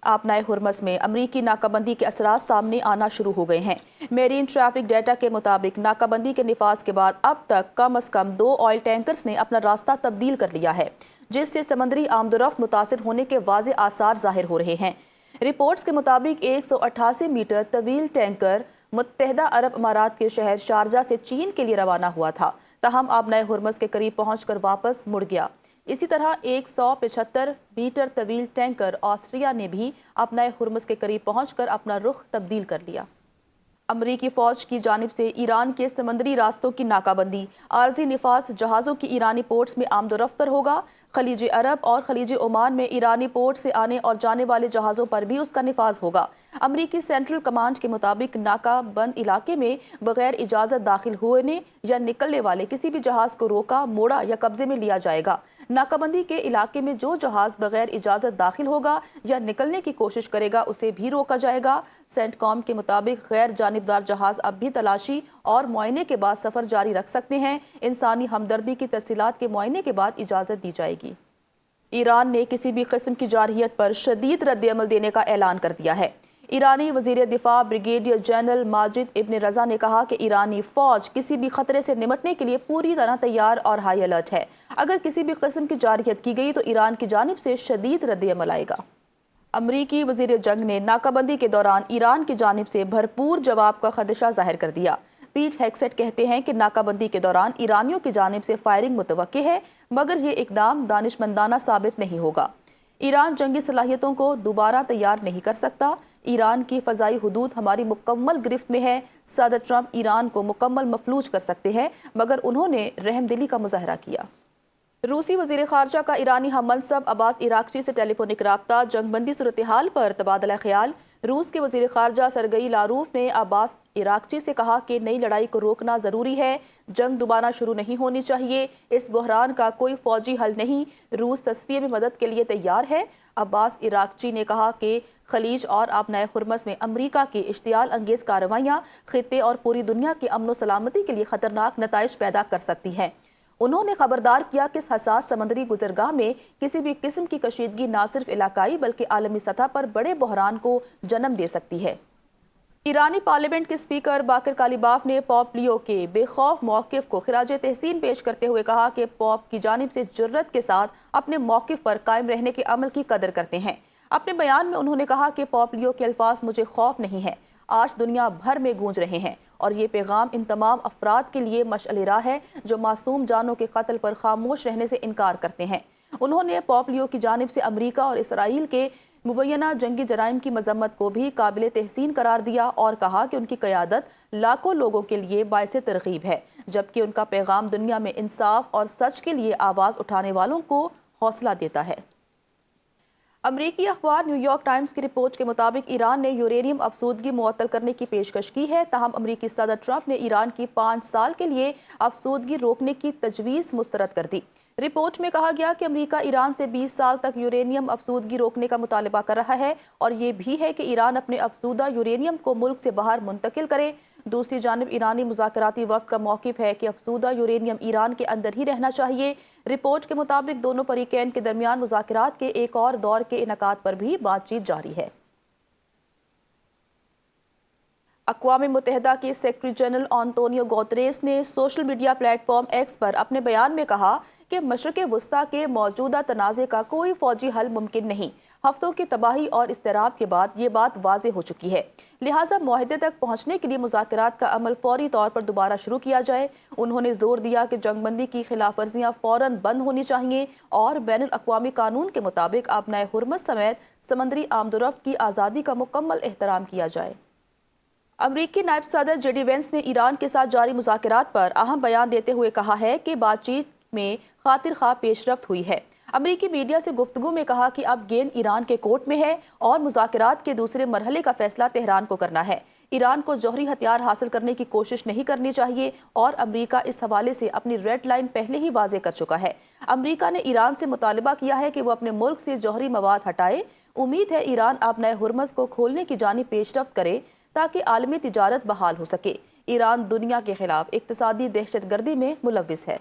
آبنائے ہرمز میں امریکی ناکہ بندی کے اثرات سامنے آنا شروع ہو گئے ہیں۔ میرین ٹریفک ڈیٹا کے مطابق ناکہ بندی کے نفاذ کے بعد اب تک کم از کم 2 آئل ٹینکرز نے اپنا راستہ تبدیل کر لیا ہے، جس سے سمندری آمد و رفت متاثر ہونے کے واضح آثار ظاہر ہو رہے ہیں۔ رپورٹس کے مطابق 188 میٹر طویل ٹینکر متحدہ عرب امارات کے شہر شارجہ سے چین کے لیے روانہ ہوا تھا، تاہم آبنائے ہرمز کے قریب پہنچ کر واپس مڑ گیا۔ اسی طرح 175 میٹر طویل ٹینکر آسٹریا نے بھی آبنائے ہرمز کے قریب پہنچ کر اپنا رخ تبدیل کر لیا۔ امریکی فوج کی جانب سے ایران کے سمندری راستوں کی ناکہ بندی، عارضی نفاذ جہازوں کی ایرانی پورٹس میں آمد و رفت پر ہوگا۔ خلیج عرب اور خلیج عمان میں ایرانی پورٹ سے آنے اور جانے والے جہازوں پر بھی اس کا نفاذ ہوگا۔ امریکی سینٹرل کمانڈ کے مطابق ناکہ بند علاقے میں بغیر اجازت داخل ہونے یا نکلنے والے کسی بھی جہاز کو روکا، موڑا یا قبضے میں لیا جائے گا۔ ناکہ بندی کے علاقے میں جو جہاز بغیر اجازت داخل ہوگا یا نکلنے کی کوشش کرے گا اسے بھی روکا جائے گا۔ سینٹ کام کے مطابق غیر جانبدار جہاز اب بھی تلاشی اور معائنے کے بعد سفر جاری رکھ سکتے ہیں۔ انسانی ہمدردی کی تفصیلات کے معائنے کے بعد اجازت دی جائے گی۔ ایران نے کسی بھی قسم کی جارحیت پر شدید رد عمل دینے کا اعلان کر دیا ہے۔ ایرانی وزیر دفاع بریگیڈیئر جنرل ماجد ابن رضا نے کہا کہ ایرانی فوج کسی بھی خطرے سے نمٹنے کے لیے پوری طرح تیار اور ہائی الرٹ ہے۔ اگر کسی بھی قسم کی جارحیت کی گئی تو ایران کی جانب سے شدید رد عمل آئے گا۔ امریکی وزیر جنگ نے ناکہ بندی کے دوران ایران کی جانب سے بھرپور جواب کا خدشہ ظاہر کر دیا۔ پیٹ ہیگسیٹ کہتے ہیں کہ ناکہ بندی کے دوران ایرانیوں کی جانب سے فائرنگ متوقع ہے، مگر یہ اقدام دانشمندانہ ثابت نہیں ہوگا۔ ایران جنگی صلاحیتوں کو دوبارہ تیار نہیں کر سکتا۔ ایران کی فضائی حدود ہماری مکمل گرفت میں ہے۔ صدر ٹرمپ ایران کو مکمل مفلوج کر سکتے ہیں، مگر انہوں نے رحم دلی کا مظاہرہ کیا۔ روسی وزیر خارجہ کا ایرانی ہم منصب عباس عراقچی سے ٹیلی فونک رابطہ، جنگ بندی صورتحال پر تبادلہ خیال۔ روس کے وزیر خارجہ سرگئی لاروف نے عباس عراقچی سے کہا کہ نئی لڑائی کو روکنا ضروری ہے، جنگ دوبارہ شروع نہیں ہونی چاہیے، اس بحران کا کوئی فوجی حل نہیں، روس تصفیے میں مدد کے لیے تیار ہے۔ عباس عراقچی نے کہا کہ خلیج اور آبنائے ہرمز میں امریکہ کی اشتعال انگیز کارروائیاں خطے اور پوری دنیا کی امن و سلامتی کے لیے خطرناک نتائج پیدا کر سکتی ہیں۔ انہوں نے خبردار کیا کہ اس حساس سمندری گزرگاہ میں کسی بھی قسم کی کشیدگی نہ صرف علاقائی بلکہ عالمی سطح پر بڑے بحران کو جنم دے سکتی ہے۔ ایرانی پارلیمنٹ کے اسپیکر باقر کالیباف نے پوپ لیو کے بے خوف موقف کو خراج تحسین پیش کرتے ہوئے کہا کہ پوپ کی جانب سے جرأت کے ساتھ اپنے موقف پر قائم رہنے کے عمل کی قدر کرتے ہیں۔ اپنے بیان میں انہوں نے کہا کہ پوپ لیو کے الفاظ مجھے خوف نہیں ہے، آج دنیا بھر میں گونج رہے ہیں، اور یہ پیغام ان تمام افراد کے لیے مشعل راہ ہے جو معصوم جانوں کے قتل پر خاموش رہنے سے انکار کرتے ہیں۔ انہوں نے پوپ لیو کی جانب سے امریکہ اور اسرائیل کے مبینہ جنگی جرائم کی مذمت کو بھی قابل تحسین قرار دیا اور کہا کہ ان کی قیادت لاکھوں لوگوں کے لیے باعث ترغیب ہے، جبکہ ان کا پیغام دنیا میں انصاف اور سچ کے لیے آواز اٹھانے والوں کو حوصلہ دیتا ہے۔ امریکی اخبار نیو یارک ٹائمز کی رپورٹ کے مطابق ایران نے یورینیم افزودگی معطل کرنے کی پیشکش کی ہے، تاہم امریکی صدر ٹرمپ نے ایران کی 5 سال کے لیے افزودگی روکنے کی تجویز مسترد کر دی۔ رپورٹ میں کہا گیا کہ امریکہ ایران سے 20 سال تک یورینیم افزودگی روکنے کا مطالبہ کر رہا ہے، اور یہ بھی ہے کہ ایران اپنے افزودہ یورینیم کو ملک سے باہر منتقل کرے۔ دوسری جانب ایرانی مذاکراتی وفد کا موقف ہے کہ افزودہ یورینیم ایران کے اندر ہی رہنا چاہیے۔ رپورٹ کے مطابق دونوں فریقین کے درمیان مذاکرات کے ایک اور دور کے انعقاد پر بھی بات چیت جاری ہے۔ اقوام متحدہ کے سیکرٹری جنرل آنطونیو گوتریس نے سوشل میڈیا پلیٹ فارم ایکس پر اپنے بیان میں کہا کہ مشرق وسطیٰ کے موجودہ تنازع کا کوئی فوجی حل ممکن نہیں۔ ہفتوں کی تباہی اور اضطراب کے بعد یہ بات واضح ہو چکی ہے، لہٰذا معاہدے تک پہنچنے کے لیے مذاکرات کا عمل فوری طور پر دوبارہ شروع کیا جائے۔ انہوں نے زور دیا کہ جنگ بندی کی خلاف ورزیاں فوراً بند ہونی چاہیے اور بین الاقوامی قانون کے مطابق آبنائے ہرمز سمیت سمندری آمد و رفت کی آزادی کا مکمل احترام کیا جائے۔ امریکی نائب صدر جے ڈی وینس نے ایران کے ساتھ جاری مذاکرات پر اہم بیان دیتے ہوئے کہا ہے کہ بات چیت میں خاطر خواہ پیش رفت ہوئی ہے۔ امریکی میڈیا سے گفتگو میں کہا کہ اب گیند ایران کے کورٹ میں ہے اور مذاکرات کے دوسرے مرحلے کا فیصلہ تہران کو کرنا ہے۔ ایران کو جوہری ہتھیار حاصل کرنے کی کوشش نہیں کرنی چاہیے، اور امریکہ اس حوالے سے اپنی ریڈ لائن پہلے ہی واضح کر چکا ہے۔ امریکہ نے ایران سے مطالبہ کیا ہے کہ وہ اپنے ملک سے جوہری مواد ہٹائے۔ امید ہے ایران آبنائے ہرمز کو کھولنے کی جانب پیش رفت کرے تاکہ عالمی تجارت بحال ہو سکے۔ ایران دنیا کے خلاف اقتصادی دہشت گردی میں ملوث ہے۔